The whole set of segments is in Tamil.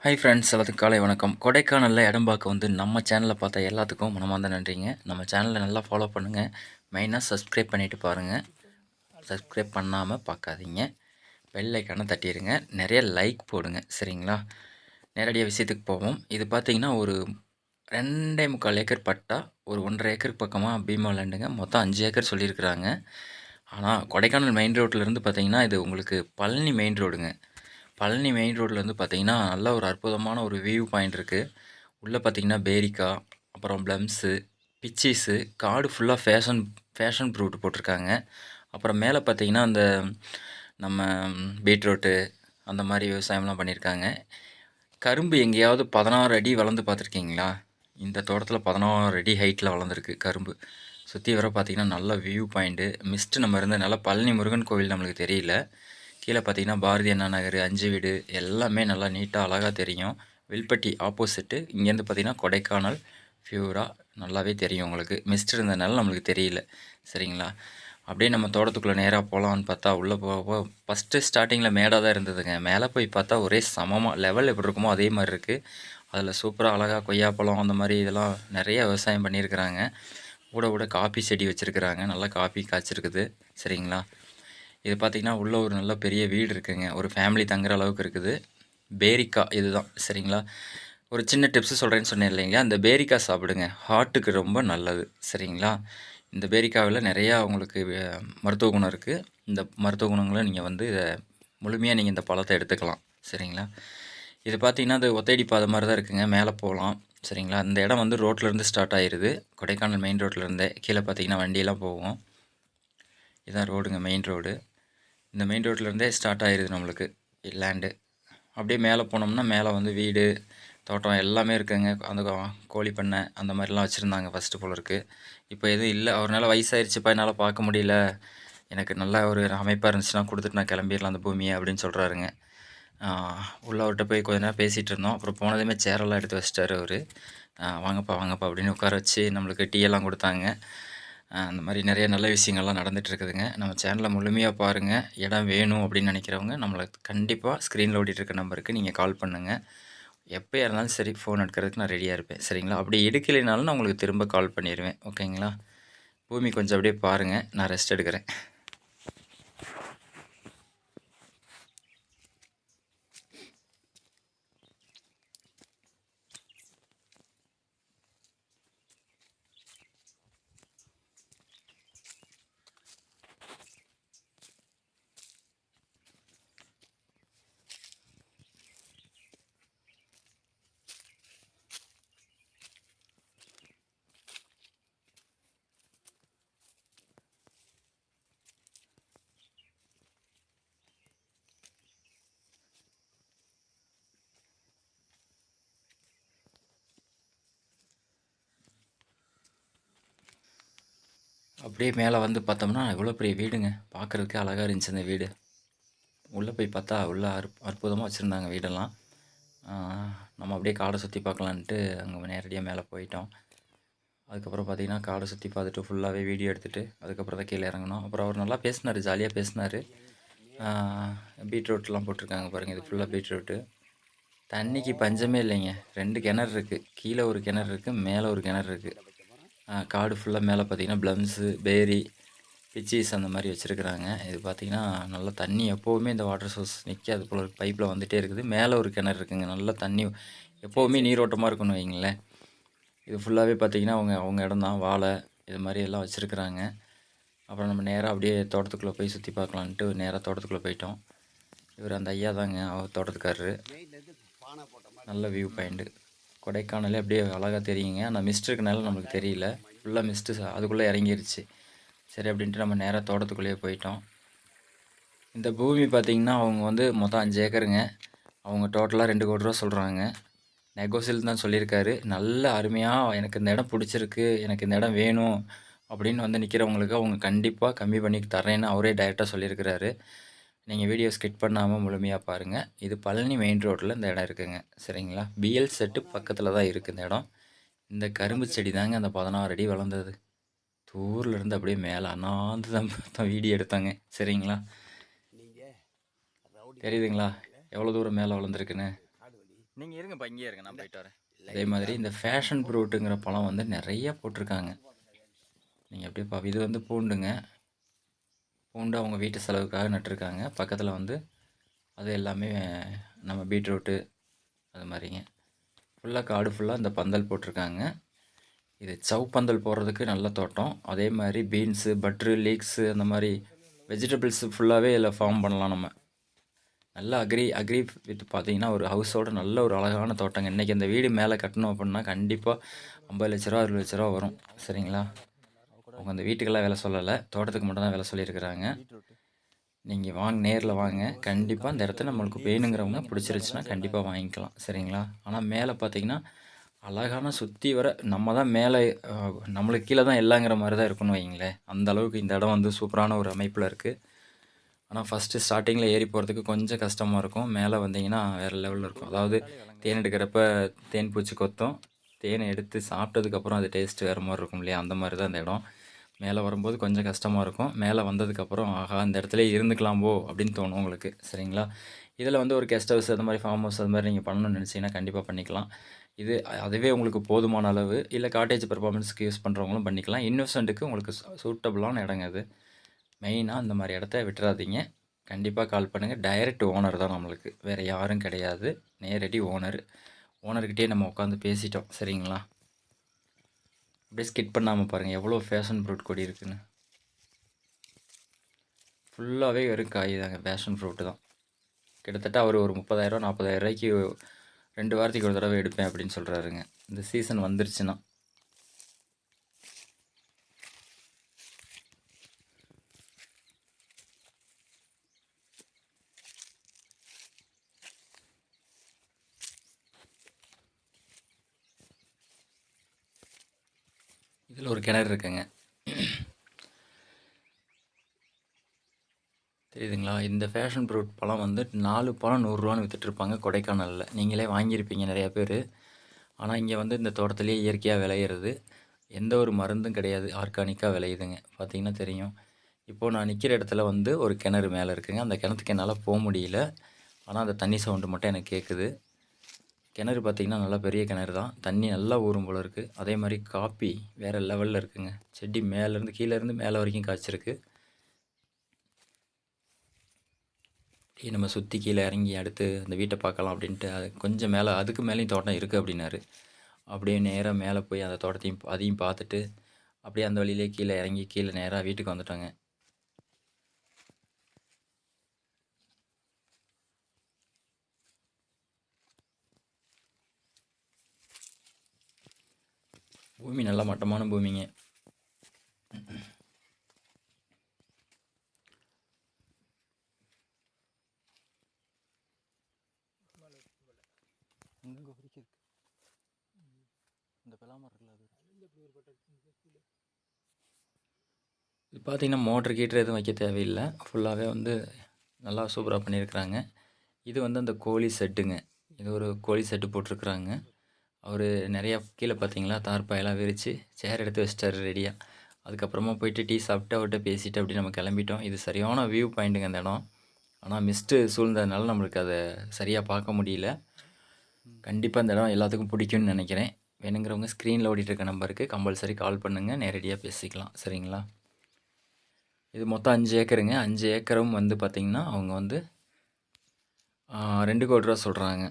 ஹை ஃப்ரெண்ட்ஸ், எல்லாத்துக்கும் காலை வணக்கம். கொடைக்கானலில் இடம் பார்க்க வந்து நம்ம சேனலில் பார்த்த எல்லாத்துக்கும் மனமார்ந்த நன்றிங்க. நம்ம சேனலை நல்லா ஃபாலோ பண்ணுங்கள். மெயினாக சப்ஸ்கிரைப் பண்ணிவிட்டு பாருங்கள். சப்ஸ்கிரைப் பண்ணாமல் பார்க்காதீங்க. பெல் ஐக்கானை தட்டிடுங்க. நிறைய லைக் போடுங்க, சரிங்களா? நேரடியாக விஷயத்துக்கு போவோம். இது பார்த்திங்கன்னா ஒரு 2.25 ஏக்கர் பட்டா, ஒரு 1.5 ஏக்கர் பக்கமாக பீமா லேண்டுங்க. மொத்தம் 5 ஏக்கர் சொல்லியிருக்கிறாங்க. ஆனால் கொடைக்கானல் மெயின் ரோட்லேருந்து பார்த்திங்கன்னா இது உங்களுக்கு பழனி மெயின் ரோடுங்க. பழனி மெயின் ரோட்டில் வந்து பார்த்திங்கன்னா நல்ல ஒரு அற்புதமான ஒரு வியூ பாயிண்ட் இருக்குது. உள்ளே பார்த்திங்கன்னா பேரிக்கா, அப்புறம் ப்ளம்ஸு, பிச்சீஸு, காடு ஃபுல்லாக ஃபேஷன் ஃப்ரூட் போட்டிருக்காங்க. அப்புறம் மேலே பார்த்திங்கன்னா அந்த நம்ம பீட்ரூட்டு அந்த மாதிரி விவசாயம்லாம் பண்ணியிருக்காங்க. கரும்பு எங்கேயாவது 16 அடி வளர்ந்து பார்த்துருக்கீங்களா? இந்த தோட்டத்தில் 16 அடி ஹைட்டில் வளர்ந்துருக்கு கரும்பு. சுற்றி வர பார்த்திங்கன்னா நல்ல வியூ பாயிண்ட்டு. மிஸ்ட்டு நம்ம இருந்த நல்லா பழனி முருகன் கோவில் நம்மளுக்கு தெரியல. கீழே பார்த்தீங்கன்னா பாரதி அண்ணா நகர், 5 வீடு எல்லாமே நல்லா நீட்டாக அழகாக தெரியும். வில்பட்டி ஆப்போசிட்டு. இங்கேருந்து பார்த்தீங்கன்னா கொடைக்கானல் ஃபியூராக நல்லாவே தெரியும் உங்களுக்கு. மிஸ்ட் இருந்ததுனால நம்மளுக்கு தெரியல, சரிங்களா? அப்படியே நம்ம தோட்டத்துக்குள்ளே நேராக போகலான்னு பார்த்தா உள்ளே போக ஃபஸ்ட்டு ஸ்டார்டிங்கில் மேடாக தான் இருந்ததுங்க. மேலே போய் பார்த்தா ஒரே சமமாக லெவல் எப்படி இருக்குமோ அதே மாதிரி இருக்குது. அதில் சூப்பராக அழகாக கொய்யாப்பழம் அந்த மாதிரி இதெல்லாம் நிறைய விவசாயம் பண்ணியிருக்கிறாங்க. கூட காப்பி செடி வச்சுருக்குறாங்க. நல்லா காப்பி காய்ச்சிருக்குது, சரிங்களா? இது பார்த்திங்கன்னா உள்ளே ஒரு நல்ல பெரிய வீடு இருக்குங்க. ஒரு ஃபேமிலி தங்குற அளவுக்கு இருக்குது. பேரிக்கா இதுதான், சரிங்களா? ஒரு சின்ன டிப்ஸு சொல்கிறேன்னு சொன்னேன் இல்லைங்களா? அந்த பேரிக்கா சாப்பிடுங்க, ஹார்ட்டுக்கு ரொம்ப நல்லது, சரிங்களா? இந்த பேரிக்காவில் நிறையா உங்களுக்கு மருத்துவ குணம் இருக்குது. இந்த மருத்துவ குணங்களை நீங்கள் வந்து இதை முழுமையாக நீங்கள் இந்த பழத்தை எடுத்துக்கலாம், சரிங்களா? இது பார்த்திங்கன்னா அது ஒத்தையடி பாதை மாதிரி தான் இருக்குங்க. மேலே போகலாம், சரிங்களா? இந்த இடம் வந்து ரோட்லேருந்து ஸ்டார்ட் ஆகிடுது. கொடைக்கானல் மெயின் ரோட்லேருந்தே கீழே பார்த்திங்கன்னா வண்டியெல்லாம் போகும். இதுதான் ரோடுங்க, மெயின் ரோடு. இந்த மெயின் ரோட்லேருந்தே ஸ்டார்ட் ஆகிடுது நம்மளுக்கு லேண்டு. அப்படியே மேலே போனோம்னா மேலே வந்து வீடு, தோட்டம் எல்லாமே இருக்குங்க. அந்த கோழி பண்ணை அந்த மாதிரிலாம் வச்சுருந்தாங்க ஃபஸ்ட்டு போல இருக்குது. இப்போ எதுவும் இல்லை. அவரால் வயசாகிடுச்சுப்பா, என்னால் பார்க்க முடியல, எனக்கு நல்ல ஒரு அமைப்பாக இருந்துச்சுன்னா கொடுத்துட்டு நான் கிளம்பிடலாம் அந்த பூமியை அப்படின்னு சொல்கிறாருங்க. உள்ளவர்கிட்ட போய் கொஞ்ச நேரம் பேசிகிட்டு இருந்தோம். அப்புறம் போனதுமே சேரெல்லாம் எடுத்து வச்சிட்டாரு அவர். வாங்கப்பா வாங்கப்பா அப்படின்னு உட்கார வச்சு நம்மளுக்கு டீயெல்லாம் கொடுத்தாங்க. அந்த மாதிரி நிறைய நல்ல விஷயங்கள்லாம் நடந்துகிட்ருக்குதுங்க. நம்ம சேனலை முழுமையாக பாருங்கள். இடம் வேணும் அப்படின்னு நினைக்கிறவங்க நம்மளை கண்டிப்பாக ஸ்க்ரீனில் ஓடிட்டுருக்க நம்பருக்கு நீங்கள் கால் பண்ணுங்கள். எப்போயா இருந்தாலும் சரி, ஃபோன் எடுக்கிறதுக்கு நான் ரெடியாக இருப்பேன், சரிங்களா? அப்படி எடுக்கலைனாலும் நான் உங்களுக்கு திரும்ப கால் பண்ணிடுவேன், ஓகேங்களா? பூமி கொஞ்சம் அப்படியே பாருங்கள், நான் ரெஸ்ட் எடுக்கிறேன். அப்படியே மேலே வந்து பார்த்தோம்னா எவ்வளோ பெரிய வீடுங்க. பார்க்குறதுக்கே அழகாக இருந்துச்சு அந்த வீடு. உள்ளே போய் பார்த்தா உள்ளே அற்புதமாக வச்சுருந்தாங்க வீடெல்லாம். நம்ம அப்படியே காடை சுற்றி பார்க்கலான்ட்டு அங்கே நேரடியாக மேலே போயிட்டோம். அதுக்கப்புறம் பார்த்திங்கன்னா காடை சுற்றி பார்த்துட்டு ஃபுல்லாகவே வீடியோ எடுத்துகிட்டு அதுக்கப்புறம் தான் கீழே இறங்கணும். அப்புறம் அவர் நல்லா பேசினார், ஜாலியாக பேசினார். பீட்ரூட்லாம் போட்டிருக்காங்க பாருங்கள், இது ஃபுல்லாக பீட்ரூட்டு. தண்ணிக்கு பஞ்சமே இல்லைங்க. 2 கிணறு இருக்குது. கீழே ஒரு கிணறு இருக்குது, மேலே ஒரு கிணறு இருக்குது. காடு ஃபுல்லாக மேலே பார்த்திங்கன்னா ப்ளம்ஸு, பேரி, பிச்சீஸ் அந்த மாதிரி வச்சுருக்குறாங்க. இது பார்த்திங்கன்னா நல்லா தண்ணி எப்போவுமே இந்த வாட்டர் சோர்ஸ் நிற்காது போல பைப்பில் வந்துகிட்டே இருக்குது. மேலே ஒரு கிணறு இருக்குதுங்க. நல்லா தண்ணி எப்போவுமே நீரோட்டமாக இருக்குன்னு வைங்களேன். இது ஃபுல்லாகவே பார்த்திங்கன்னா அவங்க இடம் தான். வாழை இது மாதிரி எல்லாம் வச்சுருக்குறாங்க. அப்புறம் நம்ம நேராக அப்படியே தோட்டத்துக்குள்ளே போய் சுற்றி பார்க்கலான்ட்டு நேராக தோட்டத்துக்குள்ளே போயிட்டோம். இவர் அந்த ஐயா தாங்க, அவர் தோட்டத்துக்காரரு. நல்ல வியூ பாயிண்ட்டு. கொடைக்கானலே அப்படியே அழகாக தெரியுங்க. ஆனால் மிஸ்ட் இருக்கனால நம்மளுக்கு தெரியல. ஃபுல்லாக மிஸ்ட்டு அதுக்குள்ளே இறங்கிருச்சு. சரி அப்படின்ட்டு நம்ம நேராக தோட்டத்துக்குள்ளேயே போயிட்டோம். இந்த பூமி பார்த்திங்கன்னா அவங்க வந்து மொத்தம் 5 ஏக்கருங்க. அவங்க டோட்டலாக 2 கோடி ரூபா சொல்கிறாங்க. நெகோசியல் தான் சொல்லியிருக்காரு. நல்ல அருமையாக எனக்கு இந்த இடம் பிடிச்சிருக்கு, எனக்கு இந்த இடம் வேணும் அப்படின்னு வந்து நிற்கிறவங்களுக்கு அவங்க கண்டிப்பாக கம்மி பண்ணி தரேன்னு அவரே டைரெக்டாக சொல்லியிருக்கிறாரு. நீங்கள் வீடியோ ஸ்கிப் பண்ணாமல் முழுமையாக பாருங்கள். இது பழனி மெயின் ரோட்டில் இந்த இடம் இருக்குதுங்க, சரிங்களா? பிஎல் செட்டு பக்கத்தில் தான் இருக்குது இந்த இடம். இந்த கரும்பு செடி தாங்க அந்த 16 அடி வளர்ந்தது. தூர்லேருந்து அப்படியே மேலே அண்ணாந்து தான் பார்த்தோம், வீடியோ எடுத்தாங்க, சரிங்களா? தெரியுதுங்களா எவ்வளோ தூரம் மேலே வளர்ந்துருக்குன்னு? நீங்கள் இருங்கப்பா, இங்கேயே இருங்க, நான் போயிட்டு வரேன். அதே மாதிரி இந்த ஃபேஷன் ஃப்ரூட்டுங்கிற பழம் வந்து நிறைய போட்டிருக்காங்க. நீங்கள் அப்படியே இது வந்து பூண்டுங்க. பூண்டு அவங்க வீட்டு செலவுக்காக நட்டுருக்காங்க. பக்கத்தில் வந்து அது எல்லாமே நம்ம பீட்ரூட்டு அது மாதிரிங்க. ஃபுல்லாக காடு ஃபுல்லாக இந்த பந்தல் போட்டிருக்காங்க. இது பந்தல் போடுறதுக்கு நல்ல தோட்டம். அதே மாதிரி பீன்ஸு, பட்ரு, லீக்ஸு அந்த மாதிரி வெஜிடபிள்ஸு ஃபுல்லாகவே இதில் ஃபார்ம் பண்ணலாம் நம்ம. நல்ல அக்ரி வித் பார்த்தீங்கன்னா ஒரு ஹவுஸோட நல்ல ஒரு அழகான தோட்டங்க. இன்றைக்கி அந்த வீடு மேலே கட்டணும் அப்படின்னா கண்டிப்பாக 50 லட்ச ரூபா 60 லட்ச ரூபா வரும். சரிங்களா? அவங்க அந்த வீட்டுக்கெல்லாம் வேலை சொல்லலை, தோட்டத்துக்கு மட்டும் தான் வேலை சொல்லியிருக்கிறாங்க. நீங்கள் வாங்க, நேரில் வாங்க. கண்டிப்பாக அந்த இடத்துல நம்மளுக்கு வேணுங்கிறவங்க பிடிச்சிருச்சுன்னா கண்டிப்பாக வாங்கிக்கலாம். சரிங்களா? ஆனால் மேலே பார்த்தீங்கன்னா அழகான சுற்றி வர நம்ம தான் மேலே, நம்மளுக்கு கீழே தான் எல்லாங்கிற மாதிரி தான் இருக்குன்னு வைங்களேன். அந்த அளவுக்கு இந்த இடம் வந்து சூப்பரான ஒரு அமைப்பில் இருக்குது. ஆனால் ஃபஸ்ட்டு ஸ்டார்டிங்கில் ஏறி போகிறதுக்கு கொஞ்சம் கஷ்டமாக இருக்கும். மேலே வந்தீங்கன்னா வேறு லெவலில் இருக்கும். அதாவது தேன் எடுக்கிறப்ப தேன் பூச்சி கொத்தும், தேனை எடுத்து சாப்பிட்டதுக்கப்புறம் அது டேஸ்ட் வேறு மாதிரி இருக்கும் இல்லையா? அந்த மாதிரி தான் இந்த இடம். மேலே வரும்போது கொஞ்சம் கஷ்டமாக இருக்கும். மேலே வந்ததுக்கப்புறம் ஆஹா இந்த இடத்துல இருந்துக்கலாம்போ அப்படின்னு தோணும் உங்களுக்கு. சரிங்களா? இதில் வந்து ஒரு கெஸ்ட் ஹவுஸ் அது மாதிரி ஃபார்ம் ஹவுஸ் அது மாதிரி நீங்கள் பண்ணணும்னு நினச்சிங்கன்னா கண்டிப்பாக பண்ணிக்கலாம். இது அதுவே உங்களுக்கு போதுமான அளவு. இல்லை காட்டேஜ் பெர்ஃபார்மன்ஸ்க்கு யூஸ் பண்ணுறவங்களும் பண்ணிக்கலாம். இன்வெஸ்ட்மெண்ட்டுக்கு உங்களுக்கு சூட்டபுளான இடங்க அது. மெயினாக இந்த மாதிரி இடத்த விட்டுறாதீங்க. கண்டிப்பாக கால் பண்ணுங்கள். டைரக்ட் ஓனர் தான் நம்மளுக்கு, வேறு யாரும் கிடையாது. நேரடி ஓனர்கிட்டே நம்ம உட்காந்து பேசிட்டோம். சரிங்களா? அப்படியே ஸ்கிட் பண்ணாமல் பாருங்கள் எவ்வளோ ஃபேஷன் ஃப்ரூட் கொடி இருக்குன்னு. ஃபுல்லாகவே வெறும் காய் தாங்க, ஃபேஷன் ஃப்ரூட்டு தான். கிட்டத்தட்ட அவர் ஒரு 30,000 40,000 ரூபாய்க்கு 2 வாரத்துக்கு ஒரு தடவை எடுப்பேன் அப்படின்னு சொல்கிறாருங்க, இந்த சீசன் வந்துருச்சுன்னா. இதில் ஒரு கிணறு இருக்குங்க, தெரியுதுங்களா? இந்த ஃபேஷன் ஃப்ரூட் பழம் வந்து 4 பழம் 100 ரூபான்னு விற்றுட்ருப்பாங்க கொடைக்கானலில். நீங்களே வாங்கியிருப்பீங்க நிறையா பேர். ஆனால் இங்கே வந்து இந்த தோட்டத்துலேயே இயற்கையாக விளையிறது, எந்த ஒரு மருந்தும் கிடையாது, ஆர்கானிக்காக விளையுதுங்க. பார்த்தீங்கன்னா தெரியும். இப்போது நான் நிற்கிற இடத்துல வந்து ஒரு கிணறு மேலே இருக்குங்க. அந்த கிணத்துக்கு என்னால் போக முடியல, ஆனால் அந்த தண்ணி சவுண்டு மட்டும் எனக்கு கேட்குது. கிணறு பார்த்திங்கன்னா நல்லா பெரிய கிணறு தான், தண்ணி நல்லா ஊறும் போல் இருக்குது. அதே மாதிரி காப்பி வேறு லெவலில் இருக்குங்க. செடி மேலேருந்து கீழேருந்து மேலே வரைக்கும் காய்ச்சிருக்கு. நம்ம சுற்றி கீழே இறங்கி அடுத்து அந்த வீட்டை பார்க்கலாம் அப்படின்ட்டு அது கொஞ்சம் மேலே, அதுக்கு மேலேயும் தோட்டம் இருக்குது அப்படின்னாரு. அப்படியே நேராக மேலே போய் அந்த தோட்டத்தையும் அதையும் பார்த்துட்டு அப்படியே அந்த வழியிலே கீழே இறங்கி கீழே நேராக வீட்டுக்கு வந்துட்டோங்க. பூமி நல்ல மட்டமான பூமிங்க. இது பார்த்திங்கன்னா மோட்ரு கீட்ரு எதுவும் வைக்க தேவையில்லை, ஃபுல்லாகவே வந்து நல்லா சூப்பராக பண்ணியிருக்கிறாங்க. இது வந்து அந்த கோழி செட்டுங்க, இது ஒரு கோழி செட்டு போட்டிருக்குறாங்க. அவர் நிறையா கீழே பார்த்தீங்களா தார்பாயெல்லாம் விரித்து சேர் எடுத்து வச்சிட்டாரு ரெடியாக. அதுக்கப்புறமா போயிட்டு டீ சாப்பிட்டு அவர்கிட்ட பேசிவிட்டு அப்படி நம்ம கிளம்பிட்டோம். இது சரியான வியூ பாயிண்ட்டுங்க இந்த இடம். ஆனால் மிஸ்ட்டு சூழ்ந்ததுனால நம்மளுக்கு அதை சரியாக பார்க்க முடியல. கண்டிப்பாக இந்த இடம் எல்லாத்துக்கும் பிடிக்கும்னு நினைக்கிறேன். வேணுங்கிறவங்க ஸ்க்ரீனில் ஓடிட்டுருக்க நம்பருக்கு கம்பல்சரி கால் பண்ணுங்கள், நேரடியாக பேசிக்கலாம். சரிங்களா? இது மொத்தம் 5 ஏக்கருங்க. 5 ஏக்கரும் வந்து பார்த்திங்கன்னா அவங்க வந்து 2 கோடி ரூபா சொல்கிறாங்க.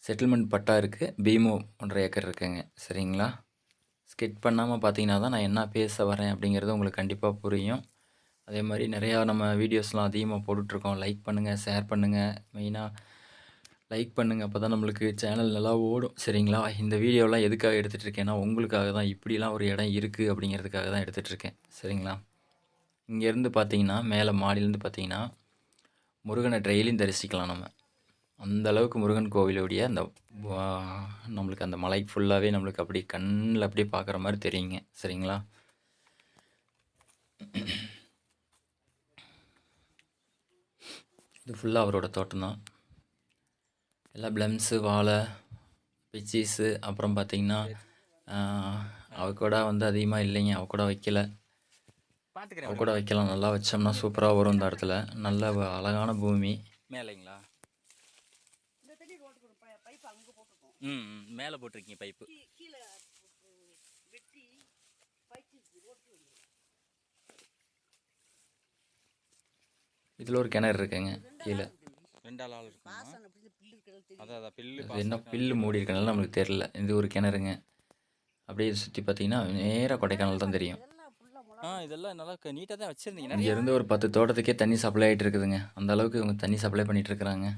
செட்டில்மெண்ட் பட்டா இருக்குது, பீமோ 1.5 ஏக்கர் இருக்குங்க. சரிங்களா? ஸ்கிட் பண்ணாமல் பார்த்தீங்கன்னா தான் நான் என்ன பேச வரேன் அப்படிங்கிறது உங்களுக்கு கண்டிப்பாக புரியும். அதே மாதிரி நிறையா நம்ம வீடியோஸ்லாம் அதிகமாக போட்டுட்ருக்கோம். லைக் பண்ணுங்கள், ஷேர் பண்ணுங்கள். மெயினாக லைக் பண்ணுங்கள், அப்போ தான் நம்மளுக்கு சேனல் நல்லா ஓடும். சரிங்களா? இந்த வீடியோலாம் எதுக்காக எடுத்துகிட்டு இருக்கேன்னா உங்களுக்காக தான். இப்படிலாம் ஒரு இடம் இருக்குது அப்படிங்கிறதுக்காக தான் எடுத்துகிட்ருக்கேன். சரிங்களா? இங்கேருந்து பார்த்தீங்கன்னா மேலே மாடியிலேருந்து பார்த்தீங்கன்னா முருகனை டெய்லியும் தரிசிக்கலாம் நம்ம. அந்த அளவுக்கு முருகன் கோவிலுடைய அந்த நம்மளுக்கு அந்த மலை ஃபுல்லாகவே நம்மளுக்கு அப்படி கண்ணில் அப்படியே பார்க்குற மாதிரி தெரியுங்க. சரிங்களா? இது ஃபுல்லாக அவரோட தோட்டம் தான். எல்லாம் ப்ளம்ஸு, வாழை, பிச்சீஸு, அப்புறம் பார்த்திங்கன்னா அவக்கூட வந்து அதிகமாக இல்லைங்க, அவக்கூட வைக்கல. அவக்கூட வைக்கலாம், நல்லா வச்சோம்னா சூப்பராக வரும் இந்த இடத்துல. நல்ல அழகான பூமி. மேலேங்களா? தண்ணி ரோட்டுக்கு பைப் அங்கே போட்டிருக்கோம். மேலே போட்டிருக்கீங்க பைப்பு. கீழே வெட்டி பைப்பு ரோட்டுக்கு வந்து. இதில் ஒரு கிணறு இருக்குங்க கீழே. 2 ஆள் இருக்கும். வாசனை அப்படி பில்லு இருக்கிறது தெரியும். அதான் பில்லு அது என்ன பில்லு மூடி இருக்கனால நம்மளுக்கு தெரில. இது ஒரு கிணறுங்க. அப்படியே சுற்றி பார்த்தீங்கன்னா நேராக கொடைக்கானல் தான் தெரியும். இதெல்லாம் ஃபுல்லாக மிளகா. இதெல்லாம் நல்லா நீட்டாக தான் வச்சுருந்தீங்க. இங்கேருந்து ஒரு 10 தோட்டத்துக்கே தண்ணி சப்ளை ஆகிட்டு இருக்குதுங்க. அந்த அளவுக்கு இவங்க தண்ணி சப்ளை பண்ணிகிட்டு இருக்கிறாங்க.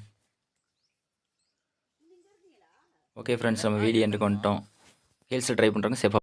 ஓகே ஃப்ரெண்ட்ஸ், நம்ம வீடியோ எண்டுக்கு வந்துட்டோம். ஹில்ஸை ட்ரை பண்ணுறவங்க சேஃபாக